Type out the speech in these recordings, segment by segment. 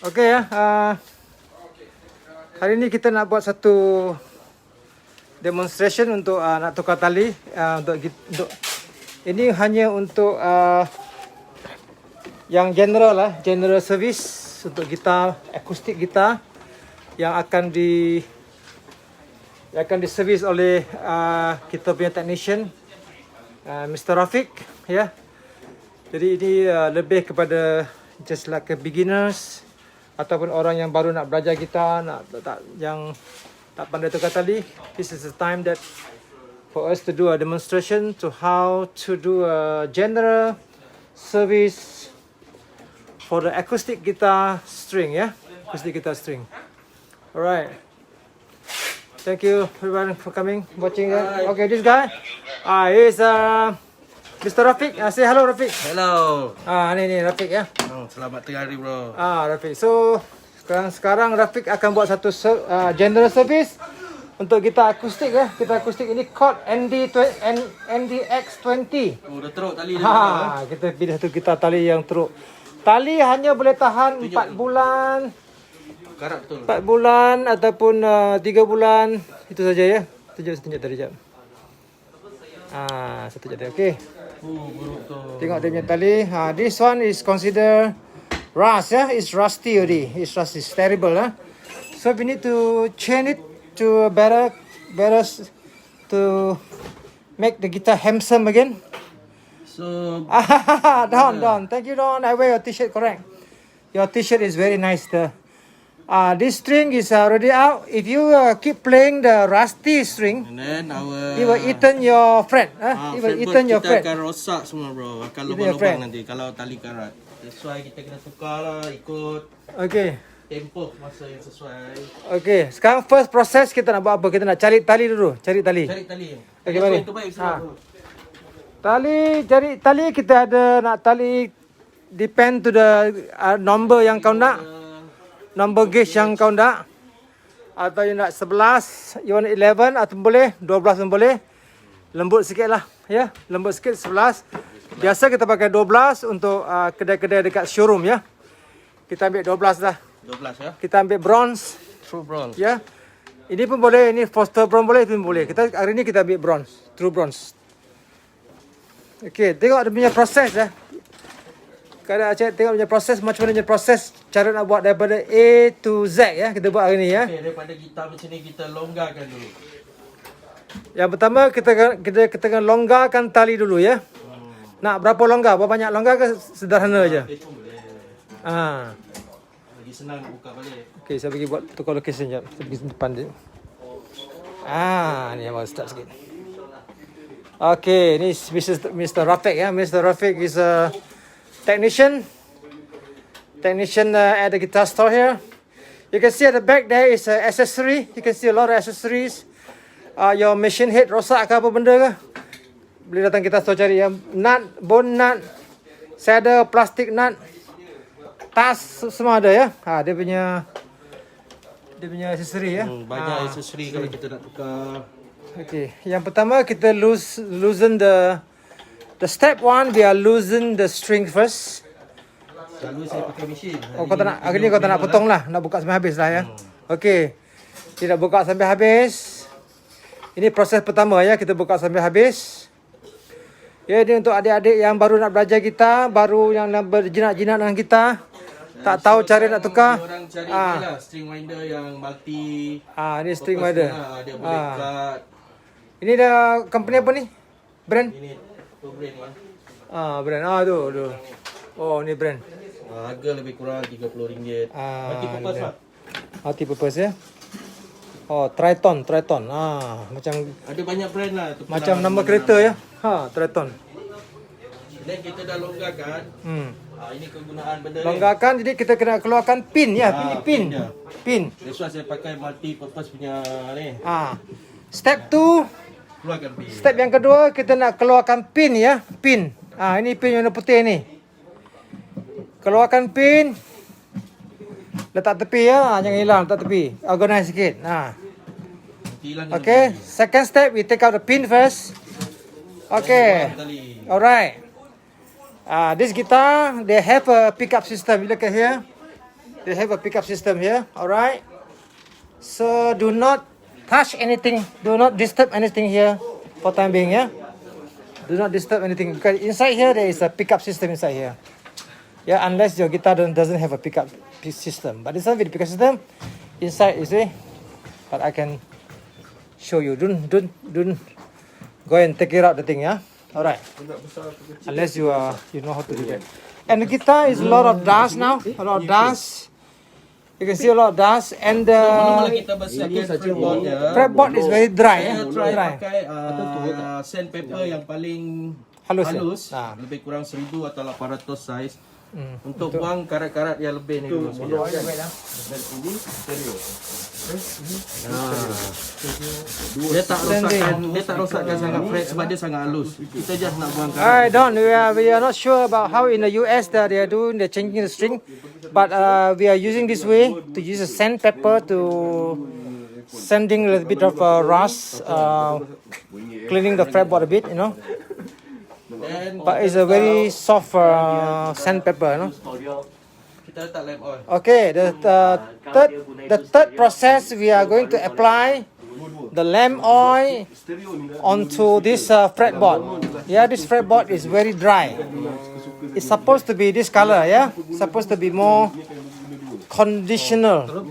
Okey ya. Hari ini kita nak buat satu demonstration untuk nak tukar tali untuk ini hanya untuk yang general lah, general service untuk gitar, akustik gitar yang akan diservis oleh kita punya technician Mr. Rafiq ya. Jadi ini lebih kepada just like a beginners ataupun orang yang baru nak belajar gitar, yang tak pandai tukar tali. This is the time that for us to do a demonstration to how to do a general service for the acoustic guitar string, yeah, acoustic guitar string. Alright. Thank you everyone for coming, watching. Okay, this guy, is Mr. Rafiq. Say hello, Rafiq. Hello. Ni Rafiq ya. Selamat tengah hari, bro. Rafiq. So sekarang Rafiq akan buat satu general service untuk gitar akustik ya. Gitar akustik ini Chord NDX20. Oh, dah teruk tali dia. Kita pilih satu gitar tali yang teruk. Tali hanya boleh tahan 4 bulan. Karat betul. 4 bulan ataupun 3 bulan. Itu saja ya. Tunjuk tadi jap. Satu jap. Okey. Buruk tu. Tengok dia punya tali. This one is consider rust ya. It's rusty already. It's terrible lah. So we need to change it to a better to make the guitar handsome again. So Don. Thank you, Don. I wear your t-shirt correct. Your t-shirt is very nice. This string is already out. If you keep playing the rusty string, and then it will eaten your fret. It will eaten your fret. Kita akan rosak semua, bro. Akan lubang-lubang nanti kalau tali karat. That's why kita kena tukar lah, ikut tempoh masa yang sesuai. Okay, sekarang first process kita nak buat apa? Kita nak cari tali dulu. Cari tali. Okay, mari. Cari tali kita ada nak tali depend to the number yang kau nak. Number gauge yang kau nak. Atau you nak 11, you want 11 atau boleh 12 pun boleh. Lembut sikit lah ya. Lembut sikit 11. Biasa kita pakai 12 untuk kedai-kedai dekat showroom ya. Kita ambil 12 lah. 12 ya. Kita ambil bronze. True bronze. Ya. Ini pun boleh, ini Foster bronze boleh, itu pun boleh. Hari ini kita ambil bronze, true bronze. Okey, tengok dia punya proses ya. Kalau tengok dia punya proses, macam mana dia proses cara nak buat daripada A to Z ya. Kita buat hari ni ya. Okay, daripada gitar macam ni kita longgarkan dulu. Yang pertama kita akan longgarkan tali dulu ya. Nak berapa longgar? Berapa banyak longgar ke sederhana aja? Lagi senang buka balik. Okey, saya pergi buat tukar location jap. Saya pergi depan dia. Ni abang start sikit. Okey, ni Mr. Rafiq ya. Mr. Rafiq is a technician at the guitar store here. You can see at the back there is a accessory. You can see a lot of accessories. Your machine head rosak ke apa benda ke, boleh datang kita store cari yang nut, bone nut, saddle, plastic nut, tas, semua ada ya. Dia punya accessory ya. Banyak accessory kalau kita nak tukar. Okay, yang pertama kita loosen the step one. We are loosen the string first. Selalu saya pakai mesin. Hari ni kau tak nak potong lah, nak buka sampai habis lah ya. Okey, tidak buka sampai habis. Ini proses pertama ya, kita buka sampai habis. Ya, ini untuk adik-adik yang baru nak belajar gitar, baru yang nak berjinak-jinak dengan gitar, tak tahu cara nak tukar. Orang cari lah string winder yang multi. Ini string winder. Dia boleh cut. Ini dah company apa ni? Brand? Ini tu brand lah. Brand. Tu. Oh, ni brand. Harga lebih kurang RM30. Multi-purpose lah. Multi-purpose ya. Triton. Macam ada banyak brand lah. Macam nama kereta ya. Triton. Dan kita dah longgarkan. Ini kegunaan benda longgarkan, jadi kita kena keluarkan pin ya. Pin. That's why saya pakai multi-purpose punya ni. Step 2. Keluarkan pin. Step yang kedua, kita nak keluarkan pin ya. Pin. Ini pin warna putih ni. Keluarkan pin. Letak tepi ya. Jangan hilang, letak tepi. Organize sikit. Okay. Second step, we take out the pin first. Okay. Alright. This guitar, they have a pickup system. You look at here. They have a pickup system here. Alright. So do not touch anything. Do not disturb anything here for time being. Yeah. Do not disturb anything because inside here there is a pickup system inside here. Yeah, unless your guitar doesn't have a pickup system. But this one with pickup system inside, you see. But I can show you. Don't go and take it out the thing. Yeah. Alright. Unless you know how to do that. And the guitar is a lot of dust now. A lot of dust. You can see a lot of dust. And the kita bersihkan fretboard dia. fretboard is very dry. Saya try pakai sandpaper yang paling halus. Lebih kurang 1000 atau 800 size. Untuk buang karat-karat yang lebih ni dulu. Dan ini stereo. Dia tak rosakkan sangat fret sebab dia sangat halus. Kita just nak buang karat. I don't. We are not sure about how in the US that they are doing. They're changing the string, but we are using this way to use a sandpaper to sending a little bit of rust, cleaning the fretboard a bit, you know. But it's a very soft sandpaper, you know. Kita letak lem oil. Okay, the third process we are going to apply the lamp oil onto this fretboard. Yeah, this fretboard is very dry. It's supposed to be this color, yeah. Supposed to be more conditional.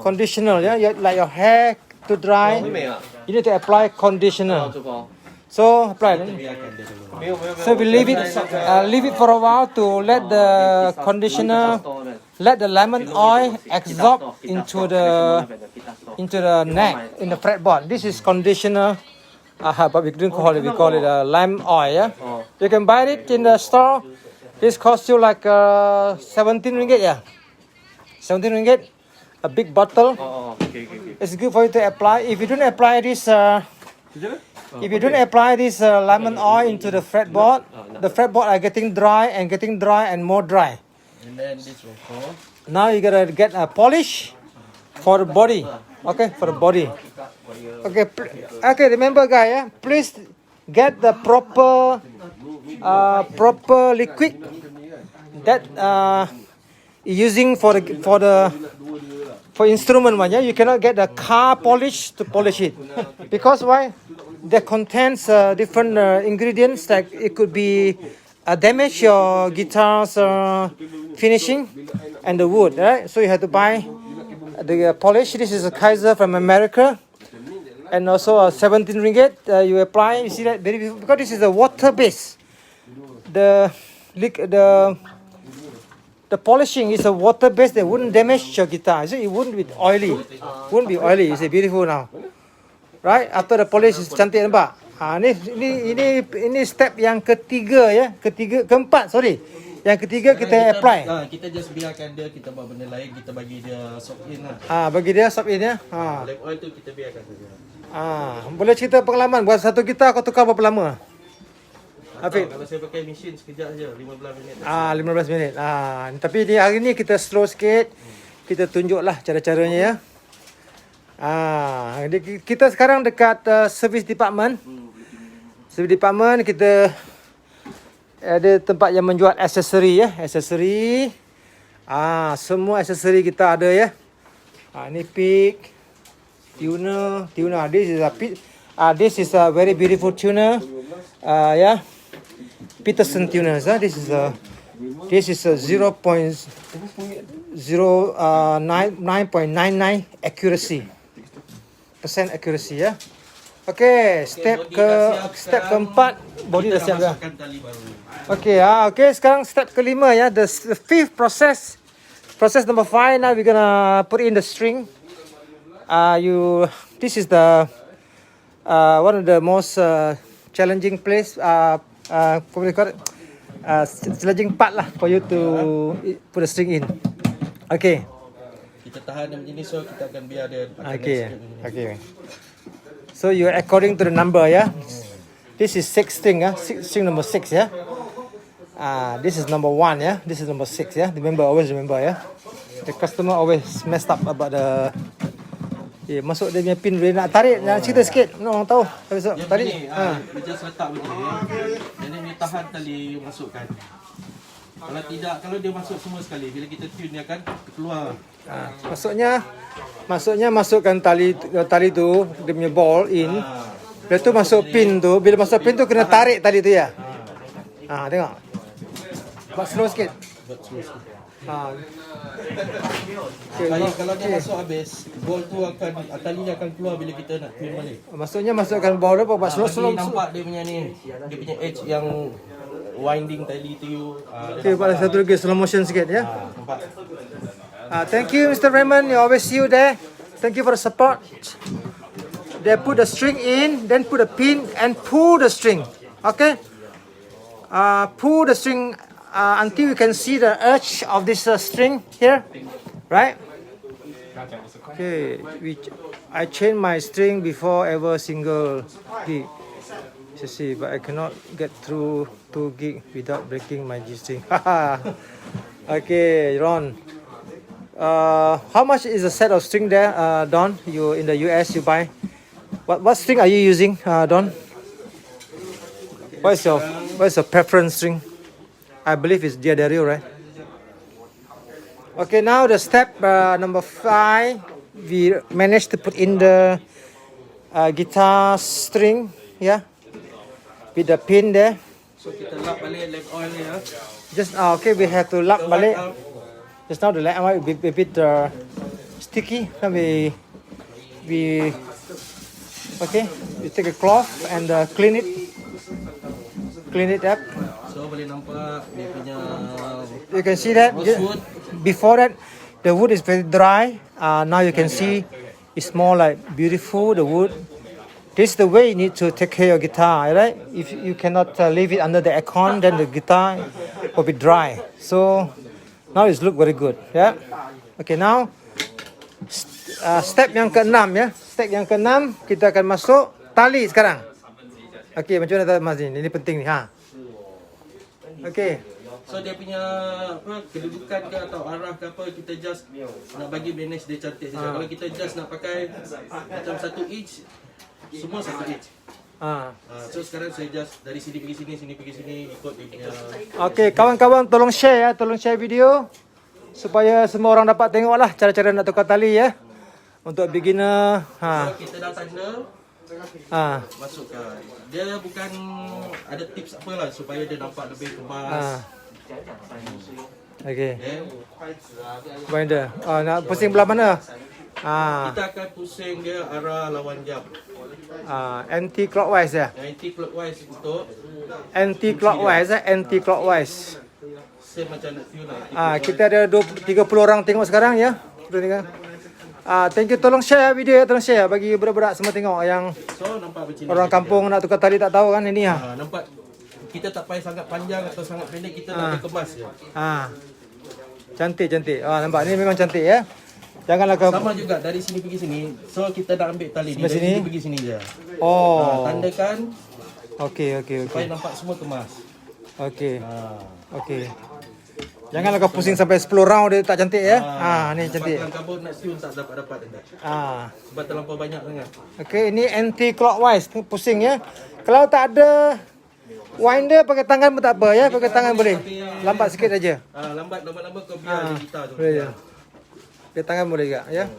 Conditional, yeah. Like your hair to dry, you need to apply conditioner. So apply. So we leave it for a while to let the conditioner, let the lemon oil absorb into the neck in the fretboard. This is conditioner, but we didn't call it. We call it lime oil. Yeah, you can buy it in the store. This costs you like 17 ringgit. Yeah, 17 ringgit. A big bottle. It's good for you to apply. If you don't apply this. If you don't apply this lemon oil into the fretboard are getting dry and more dry. And then this will fall. Now you gotta get a polish for the body. Okay, for the body. Okay, remember guys, yeah? Please get the proper liquid that using for instrument one. Yeah, you cannot get the car polish to polish it because why? That contains different ingredients that it could be damage your guitar's finishing and the wood, right? So you have to buy the polish. This is a Kaiser from America, and also 17 ringgit. You apply. You see that very beautiful because this is a water base. The polishing is a water base that wouldn't damage your guitar. So it wouldn't be oily. Wouldn't be oily. You see, beautiful now. Right, after the polish is cantik nampak. Ini step yang ketiga ya, keempat sorry. Yang ketiga kita apply. Kita just biarkan dia, kita buat benda lain, kita bagi dia soak in lah. Bagi dia soak in ya. Lem oil tu kita biarkan saja. Boleh cerita pengalaman buat satu gitar kau tukar berapa lama? Hafid. Kalau saya pakai mesin sekejap saja, 15 minit. 15 minit. Tapi hari ni kita slow sikit. Kita tunjuklah cara-caranya ya. Kita sekarang dekat service department. Service department kita ada tempat yang menjual aksesori ya, aksesori. Semua aksesori kita ada ya. Ini pick, tuner. This is a very beautiful tuner. Yeah. Peterson tuners. This is a 9.99 accuracy. Accuracy ya. Okay, step keempat body dah siap dah. Okay, sekarang step kelima ya, the fifth process number 5. Now we're gonna put in the string. This is the one of the most challenging place, challenging part lah for you to put the string in. Okay. Kita tahan dia macam ni, so kita akan biar dia. Okay. So you according to the number, yeah. This is 6 string, string number 6, yeah. This is number 1, yeah. This is number 6, yeah. Always remember, yeah. The customer always messed up about the. Masuk dia punya pin, dia nak tarik, nak cerita sikit. Orang tahu. Tarik. Dia just letak begini, ya. Jadi ni tahan tali masukkan. Kalau tidak, kalau dia masuk semua sekali, bila kita tune dia akan keluar. Maksudnya masukkan tali tu dia punya ball in. Lepas tu masuk pin tu, bila masuk pin tu kena tarik tali tu ya. Tengok. Buat slow sikit. Buat slow sikit. Kalau dia masuk habis, ball tu akan talinya akan keluar bila kita nak tune balik. Maksudnya masukkan ball tu buat slow. Nampak dia punya ni, dia punya edge yang winding tali tu. Okay, buat satu lagi slow motion sikit ya. Nampak. Thank you Mr. Raymond, you always see you there. Thank you for the support. They put the string in, then put a pin and pull the string. Okay? Pull the string until you can see the edge of this string here, right? Okay, I change my string before ever single gig. You see, but I cannot get through 2 gig without breaking my G string. Okay, Ron. How much is a set of string there, Don? You in the US, you buy. What string are you using, Don? What's your preference string? I believe it's Diadario, right? Okay, now the step number 5, we managed to put in the guitar string, yeah, with the pin there. So kita lap balik lap oil ni ya. Just okay, we have to lap balik. Just now the lap oil a bit sticky. Then we okay, we take a cloth and clean it up. So boleh nampak dia punya. You can see that before that the wood is very dry. Now you can see it's more like beautiful, the wood. This is the way you need to take care of your guitar, right? If you cannot leave it under the aircon, then the guitar will be dry. So now it's look very good, yeah. Okay, now step yang ke-6 ya. Step yang ke-6 kita akan masuk tali sekarang. Okay, macam mana Mas ni? Ini penting ni ha. Okay. So dia punya kedudukan ke atau arah ke apa, kita just nak bagi manage dia cantik saja. Kalau kita just nak pakai macam 1 inch, semua 1 inch. So sekarang saya just dari sini pergi sini ikut dia punya. Okay, kawan-kawan tolong share ya, tolong share video supaya semua orang dapat tengoklah cara-cara nak tukar tali ya. Untuk beginner, So kita dah tanda. Masukkan. Dia bukan ada tips apalah supaya dia nampak lebih kemas. Okay. Binder. Nak pusing belah mana? Kita akan pusing dia arah lawan jam. Anti clockwise ya. Anti clockwise untuk anti clockwise. Same macam nak tune lah. Kita ada 30 orang tengok sekarang ya. Thank you, tolong share video ya, tolong share bagi budak-budak semua tengok yang nampak macam orang kampung nak tukar tali tak tahu kan ini ya. Nampak kita tak payah sangat panjang atau sangat pendek, kita nak kemas je. Cantik. Nampak ni memang cantik ya. Janganlah kau sama juga dari sini pergi sini. So kita dah ambil tali dari sini pergi sini je. Tandakan. Okey. Supaya nampak semua kemas. Okey. Janganlah kau pusing sampai 10 round dia tak cantik ya. Ni cantik. Kalau kabut nak tune tak dapat dah. Sebab terlampau banyak sangat. Okey, ini anti clockwise, pusing ya. Kalau tak ada winder pakai tangan pun tak apa ya, pakai tangan boleh. Lambat sikit aja. Lambat kau biar dia gitar tu. Boleh. Pakai tangan boleh juga ya.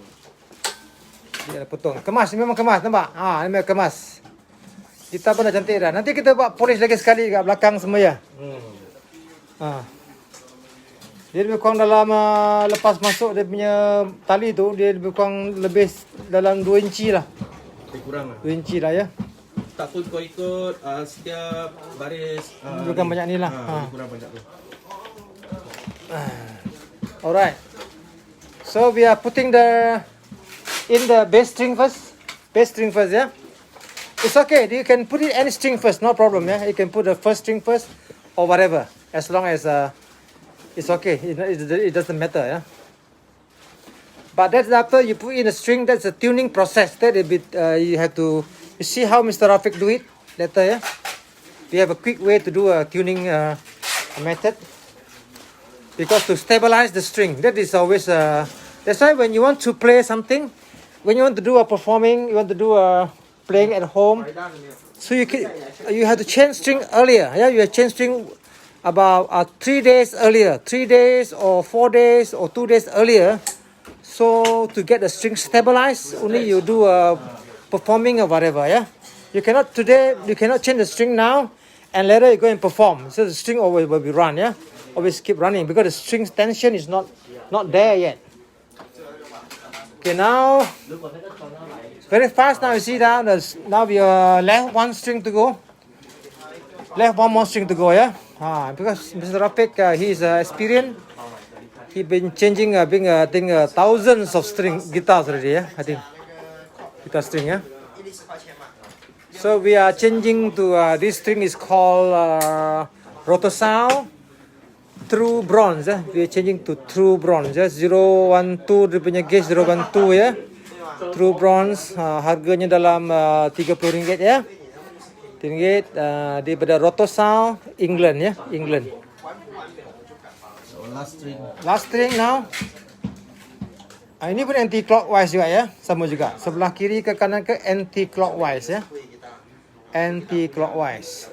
Dia potong. Kemas, memang kemas nampak? Ini memang kemas. Gitar pun dah cantik dah. Nanti kita buat polish lagi sekali kat belakang semua ya. Dia lebih kurang dalam lepas masuk dia punya tali tu, dia lebih kurang dalam 2 inci lah. Lebih kurang lah. 2 inci lah ya. Tak pun kau ikut setiap baris. Bukan banyak ni lah. Lebih kurang banyak tu. Alright. So we are putting the bass string first. Yeah. It's okay. You can put it any string first, no problem. Yeah. You can put the first string first or whatever, as long as it's okay. It doesn't matter. Yeah. But that's after you put in a string. That's a tuning process. That a bit you have to. You see how Mr. Rafiq do it later. Yeah. We have a quick way to do a tuning method. Because to stabilize the string, that is always that's why when you want to play something, when you want to do a performing, you want to do a playing at home, so you have to change string earlier. Yeah, you have change string about 3 days earlier, 3 days or 4 days or 2 days earlier. So to get the string stabilized, only you do performing or whatever, yeah. You cannot change the string now, and later you go and perform. So the string always will be run, yeah. Always keep running because the string tension is not there yet. Okay, now very fast. Now you see that now we are left one string to go. Left one more string to go, yeah. Because Mr. Rafiq, he is experienced. He been changing, I think thousands of guitars already, yeah. I think guitar string, yeah. So we are changing to this string is called Rotosound True Bronze. We are changing to True Bronze. 012 dia punya gauge 012 ya. True Bronze, harganya dalam RM30 ya. RM30 daripada Rotosound England ya, England. So Last string now. Ini pun anti-clockwise juga ya, sama juga. Sebelah kiri ke kanan ke anti-clockwise ya. Anti-clockwise.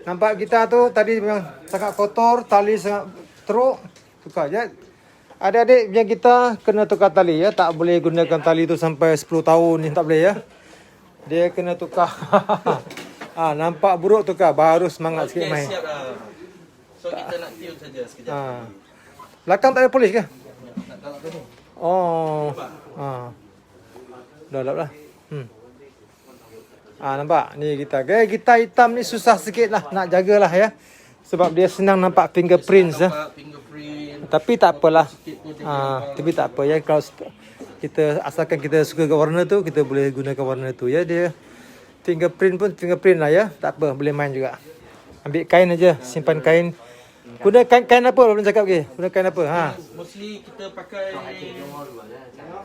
Nampak kita tu tadi memang sangat kotor, tali sangat teruk. Tukar je. Adik-adik yang kita kena tukar tali ya, tak boleh gunakan tali tu sampai 10 tahun ni, tak boleh ya. Dia kena tukar. Nampak buruk tukar, baru semangat sikit main. Siap dah. So kita nak tune saja sekejap. Belakang tak ada polis ke? Nak tolak tu ni. Oh. Dah lah. Nampak ni kita. Gitar hitam ni susah sikit lah nak jagalah ya. Sebab dia senang nampak fingerprints ya. Tapi tak apalah. Tapi tak apa ya, kalau kita asalkan kita suka warna tu, kita boleh gunakan warna tu ya. Dia fingerprint pun fingerprint lah ya. Tak apa, boleh main juga. Ambil kain aja, simpan kain. Guna kain apa belum cakap ke? Guna kain apa? Mostly kita pakai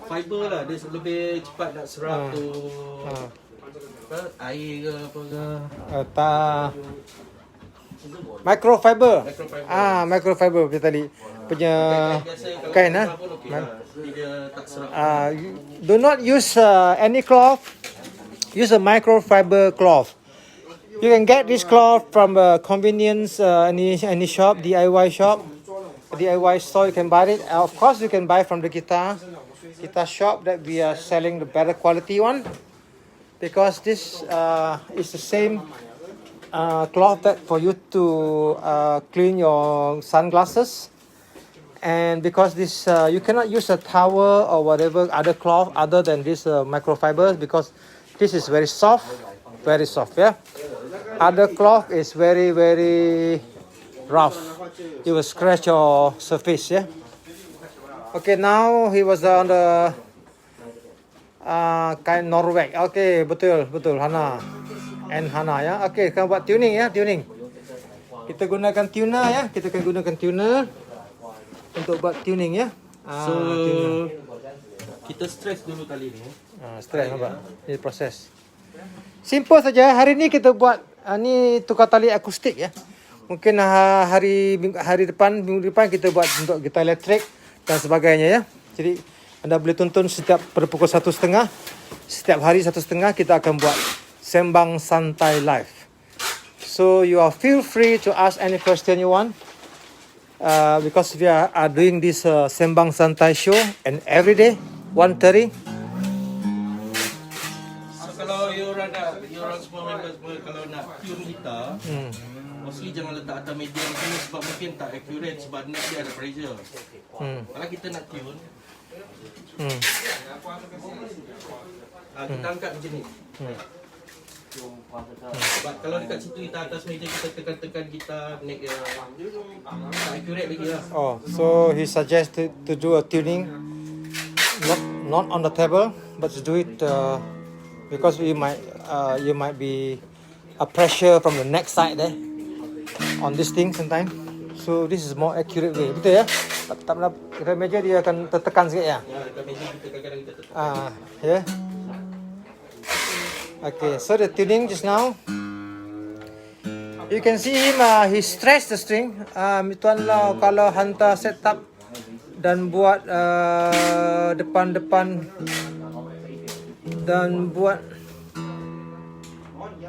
fiber lah, dia lebih cepat nak serap tu. Air ke apa ke. Microfiber. Microfiber macam tadi punya kain Dia tak serap. Do not use any cloth. Use a microfiber cloth. You can get this cloth from a convenience any shop, DIY shop, DIY store. You can buy it. Of course, you can buy from the guitar shop that we are selling the better quality one, because this is the same cloth that for you to clean your sunglasses. And because this you cannot use a towel or whatever other cloth other than this microfiber, because this is very soft, yeah. Other cloth is very, very rough. It will scratch your surface, yeah. Okay, now he was on the kind Norway. Okay, betul, Hana and Hana ya. Okay, kita buat tuning ya, tuning. Kita gunakan tuner ya, kita akan gunakan tuner untuk buat tuning ya. So kita stress dulu tali ni. Stress nampak. Ini proses. Simple saja. Hari ni kita buat ni tukar tali akustik ya. Mungkin hari depan, minggu depan kita buat untuk gitar elektrik dan sebagainya ya. Jadi anda boleh tonton pada pukul 1:30. Setiap hari 1:30 kita akan buat Sembang Santai live. So you are feel free to ask any question you want. Because we are doing this Sembang Santai show and every day 1:30. Kalau you orang semua members kalau nak tune gitar, mostly jangan letak atas meja ni sebab mungkin tak accurate, sebab neck dia ada pressure. Kalau kita nak tune, kita angkat macam ni. Sebab kalau dekat situ kita atas meja kita tekan gitar, neck dia tak accurate lagi lah. So he suggested to do a tuning not on the table, but to do it because you might be a pressure from the neck side there on this thing sometimes. So this is more accurate way. Betul ya? Tak pernah kita meja dia akan tertekan sikit ya. Dekat meja kita kadang-kadang kita tekan. Yeah. Okay, so the tuning just now. You can see him, he stressed the string. Tuan Lau kalau hantar setup dan buat depan-depan dan buat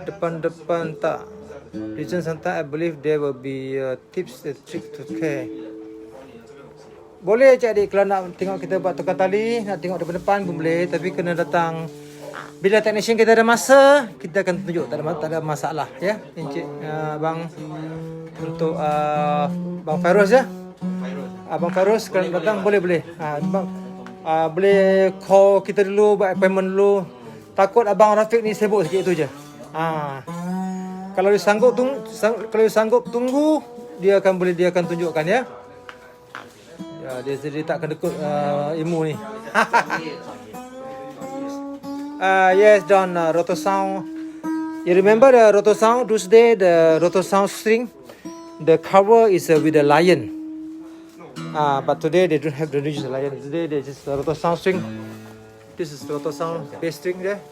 depan-depan tak Region sometimes I believe there will be tips and tricks to care. Boleh cik adik kalau nak tengok kita buat tukar tali, nak tengok depan pun boleh, tapi kena datang bila technician kita ada masa, kita akan tunjuk, tak ada masalah ya. Encik bang untuk bang Fairuz ya. Abang Fairuz kalau datang boleh. Bang boleh call kita dulu, buat appointment dulu. Takut abang Rafiq ni sibuk sikit itu je. Kalau dia sanggup tunggu, dia akan tunjukkan ya. Dia sendiri tak akan dekut ilmu ni. Yes, Don, roto sound. You remember the roto sound? Tuesday, the roto sound string, the cover is with the lion. But today they don't have the lion. Today they just the roto sound string. This is the roto sound bass string there.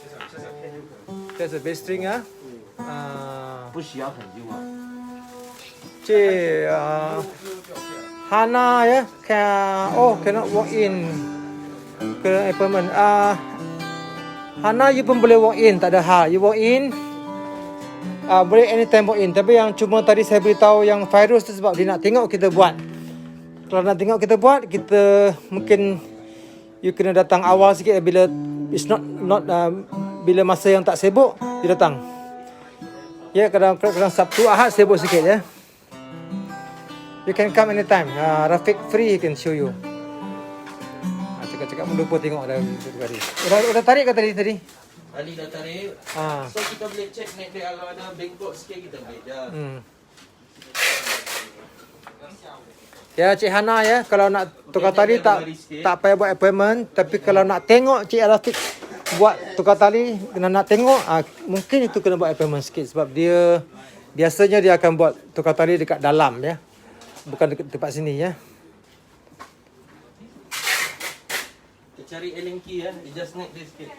There's a bass string, Hana ya, cannot walk in ke appointment. Hana you pun boleh walk in, tak ada hal. You walk in, boleh anytime walk in. Tapi yang cuma tadi saya beritahu yang Fairuz tu sebab dia nak tengok kita buat. Kalau nak tengok kita buat, kita mungkin you kena datang awal sikit bila it's not bila masa yang tak sibuk dia datang. Ya, kadang Sabtu Ahad sibuk sikit ya. You can come anytime. Rafiq free, he can show you. Cakap lupa tengok dah tadi. Udah tarik ke tadi? Tadi dah tarik. So kita boleh check neck dia, kalau ada bengkok sikit kita boleh dah. Ya Cik Hana ya, kalau nak tukar tali tak payah buat appointment, tapi kalau nak tengok Cik Rafiq buat tukar tali, nak tengok mungkin itu kena buat appointment sikit sebab dia biasanya dia akan buat tukar tali dekat dalam ya. Bukan dekat tempat sini ya. Kita cari Allen key ya, adjust neck dia sikit.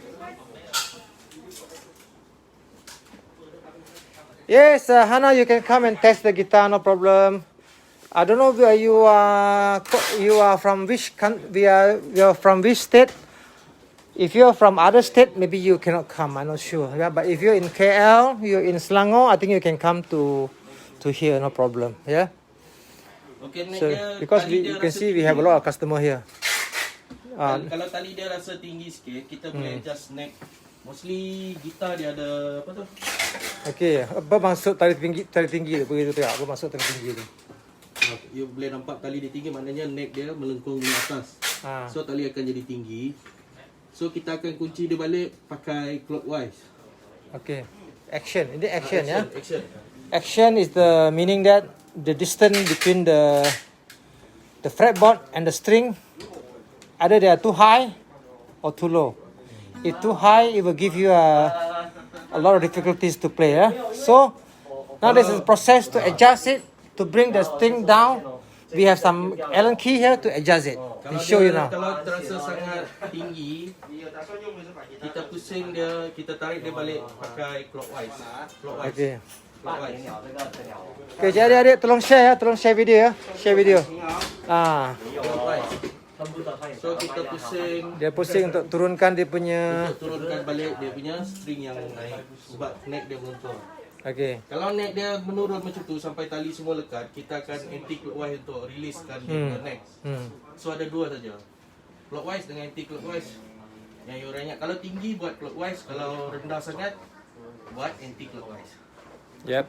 Yes, Hana, you can come and test the guitar, no problem. I don't know where you are from which country, you are from which state. If you are from other state, maybe you cannot come. I'm not sure. Yeah, but if you're in KL, you're in Selangor, I think you can come to here, no problem. Yeah. Okay, so because you can see we have a lot of customer here. Kalau tali dia rasa tinggi sikit, kita boleh adjust neck. Mostly gitar dia ada apa tu? Okay, apa maksud tali tinggi tu? Begitu tu ya. Apa maksud tali tinggi tu? You boleh nampak tali dia tinggi, maknanya neck dia melengkung di atas. So tali akan jadi tinggi. So kita akan kunci dia balik pakai clockwise. Okay. Action. Ini action ya. Action. Action is the meaning that the distance between the fretboard and the string, either they are too high or too low. If too high, it will give you a lot of difficulties to play. So now this is a process to adjust it, to bring the string down. We have some Allen key here to adjust it. I'll show you now. Kalau terasa sangat tinggi, kita pusing dia, kita tarik dia balik pakai clockwise. Okay. Okay, jadi adik tolong share video ya. Share video. So kita pusing. Dia pusing untuk turunkan dia punya. Untuk turunkan balik dia punya string yang naik sebab neck dia melengkung. Okay. Kalau neck dia menurun macam tu sampai tali semua lekat, kita akan anti clockwise untuk releasekan dia neck. So ada dua saja. Clockwise dengan anti clockwise. Yang you ingat kalau tinggi buat clockwise, kalau rendah sangat buat anti clockwise. Yep.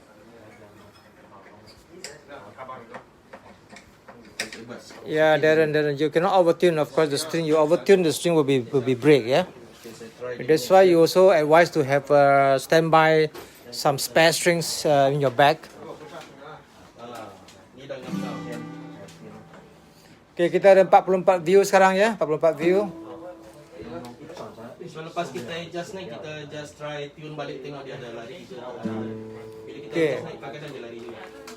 Yeah, Darren, you cannot overtune. Of course, the string you overtune, the string will be break. Yeah. That's why you also advise to have standby some spare strings in your bag. Okay, kita ada 44 view sekarang ya, 44 view. So lepas kita adjust neck, kita just try tune balik, tengok dia ada lari. Okay.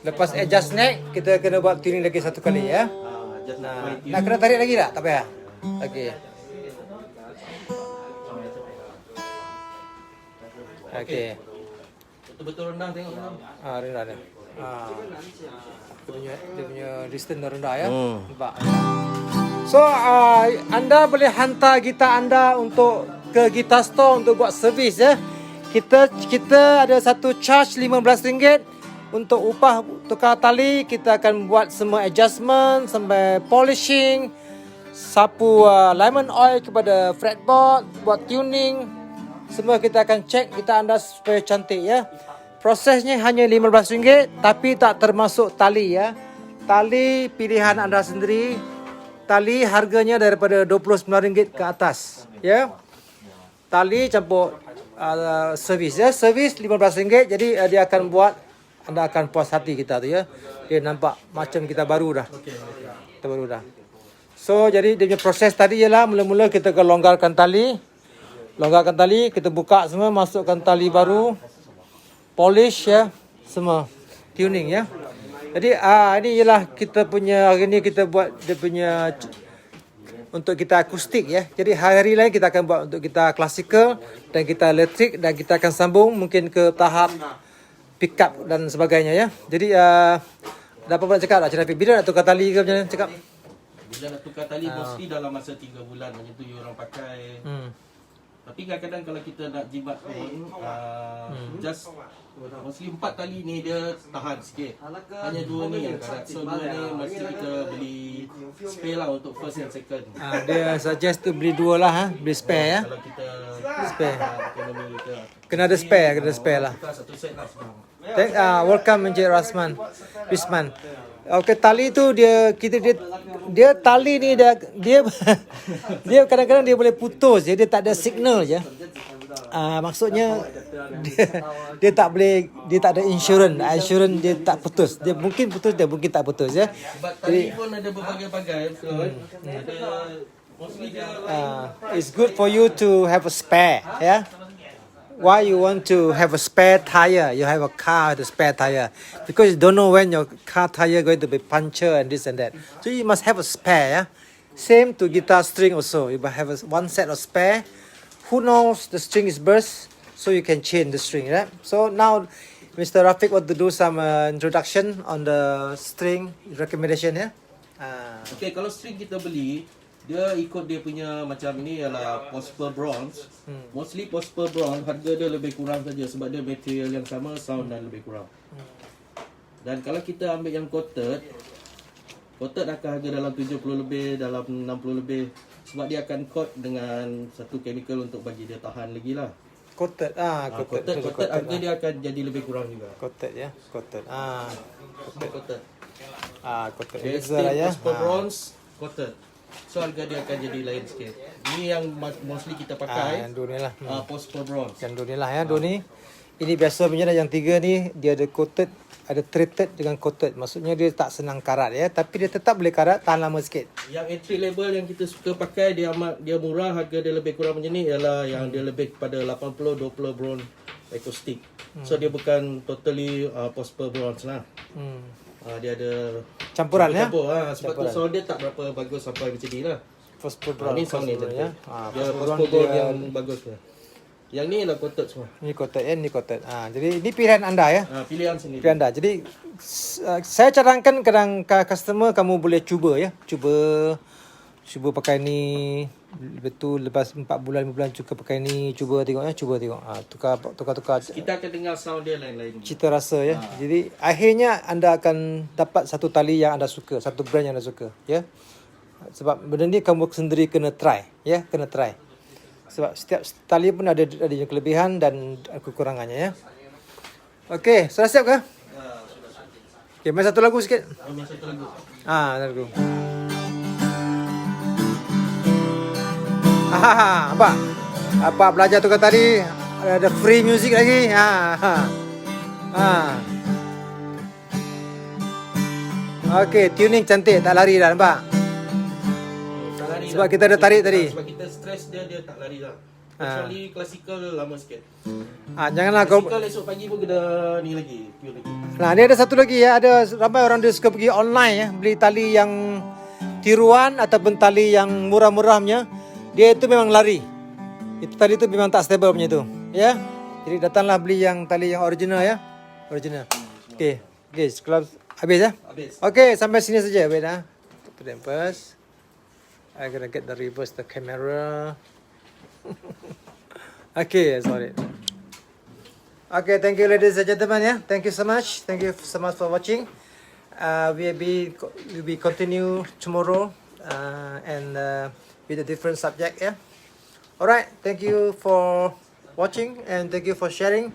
Lepas adjust neck, kita kena buat tuning lagi satu kali ya. Nak kena tarik lagi tak? Tak payah. Okay. Okay. Betul-betul rendah tengok tu. Rendah dia. Dia punya distance rendah ya. Nampak. So anda boleh hantar gitar anda untuk ke Guitar Store untuk buat servis ya. Kita ada satu charge RM15 untuk upah tukar tali kita akan buat semua adjustment sampai polishing, sapu lemon oil kepada fretboard, buat tuning. Semua kita akan cek, kita andas supaya cantik ya. Prosesnya hanya RM15 tapi tak termasuk tali ya. Tali pilihan anda sendiri. Tali harganya daripada RM29 ke atas ya. Tali campur servis ya. Servis RM15. Jadi dia akan buat anda akan puas hati kita tu ya. Dia nampak macam kita baru dah. Kita baru dah. So jadi dia punya proses tadi ialah mula-mula kita akan longgarkan tali. Longgarkan tali, kita buka semua, masukkan tali baru. Polish ya, semua tuning ya. Jadi ini ialah kita punya hari ni kita buat dia punya untuk kita akustik ya. Jadi hari lain kita akan buat untuk kita klasikal dan kita elektrik dan kita akan sambung mungkin ke tahap pick up dan sebagainya ya. Jadi dah apa nak cakap lah Cik Rafiq? Bila nak tukar tali ke macam mana cakap? Bila nak tukar tali mesti dalam masa 3 bulan macam tu orang pakai. Tapi kadang-kadang kalau kita nak jimat pun just mostly 4 tali ni dia tahan sikit. Hanya 2 ni yang karat. So 2 ni mesti kita beli spare lah untuk first and second. Dia suggest tu beli 2 lah beli spare ya. Kalau kita Spare. ekonomi kita. Kena ada spare lah. Tukar satu set lah semua. Welcome Encik Rizman. Okay, tali tu dia tali ni dia kadang-kadang dia boleh putus je, dia tak ada signal je. Maksudnya dia tak ada insurans. Insurans dia tak putus. Dia mungkin putus, dia mungkin tak putus ya. Sebab tali pun ada berbagai-bagai. Ada mostly dia it's good for you to have a spare ya. Why you want to have a spare tire? You have a car with a spare tire because you don't know when your car tire going to be punctured and this and that. So you must have a spare. Yeah? Same to guitar string also. You must have one set of spare. Who knows the string is burst, so you can change the string. Right? So now, Mr. Rafiq want to do some introduction on the string recommendation. Yeah. Okay, kalau string kita beli, dia ikut dia punya macam ini ialah Possible Bronze. Mostly Possible Bronze harga dia lebih kurang saja sebab dia material yang sama, sound dan lebih kurang. Dan kalau kita ambil yang coated akan harga dalam 70 lebih, dalam 60 lebih sebab dia akan coat dengan satu chemical untuk bagi dia tahan lagi lah. Coated harga dia akan jadi lebih kurang juga. Coated ya, coated. Coated. Coated. Dia Possible Bronze coated. So harga dia akan jadi lain sikit. Ini yang mostly kita pakai. Yang dua ni lah. Possible Bronze. Yang dua ni lah ya, dua ni. Ini biasa punya yang 3 ni dia ada coated, ada treated dengan coated. Maksudnya dia tak senang karat ya, tapi dia tetap boleh karat, tahan lama sikit. Yang entry level yang kita suka pakai dia murah, harga dia lebih kurang macam ni ialah yang dia lebih kepada 80 20 bronze acoustic. So dia bukan totally Possible Bronze lah. Dia ada campuran ya. Sebab tu sound dia tak berapa bagus sampai macam ni lah. Possible Bronze ni sound ni ya. Dia Possible Bronze yang bagus lah. Yang ni lah coated semua. Ni coated ni coated. Jadi ini pilihan anda ya. Pilihan sendiri. Pilihan anda. Jadi saya cadangkan kadang customer kamu boleh cuba ya. Cuba pakai ni. Betul lepas 4 bulan 5 bulan cuba pakai ni, cuba tengok. Tukar. Kita akan dengar sound dia lain-lain. Cita rasa ya. Jadi akhirnya anda akan dapat satu tali yang anda suka, satu brand yang anda suka ya. Sebab benda ni kamu sendiri kena try ya, kena try. Sebab setiap tali pun ada yang kelebihan dan kekurangannya ya. Okey, sudah siap ke? Okey, main satu lagu sikit. Main satu lagu. Lagu. Apa belajar tukar tadi, ada free music lagi. Okey, tuning cantik, tak lari dah nampak. Sebab kita ada tarik tadi. Sebab kita stress dia tak lari dah. Kecuali klasikal lama sikit. Janganlah kau. Klasikal esok pagi pun kena ni lagi, tune lagi. Nah, ni ada satu lagi ya, ada ramai orang dia suka pergi online ya, beli tali yang tiruan ataupun tali yang murah-murahnya. Dia itu memang lari. Itu tali itu memang tak stable punya tu. Ya. Jadi datanglah beli yang tali yang original ya. Original. Okey. Kalau habis ya. Habis. Okey, sampai sini saja. Wait to the first. I gonna get the reverse the camera. Okay, sorry. Okay, thank you, ladies and gentlemen. Yeah, thank you so much. Thank you so much for watching. We'll be continue tomorrow and with a different subject. Yeah. All right. Thank you for watching and thank you for sharing.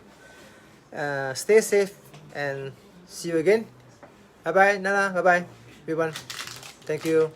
Stay safe and see you again. Bye bye, Nana. Bye bye, everyone. Thank you.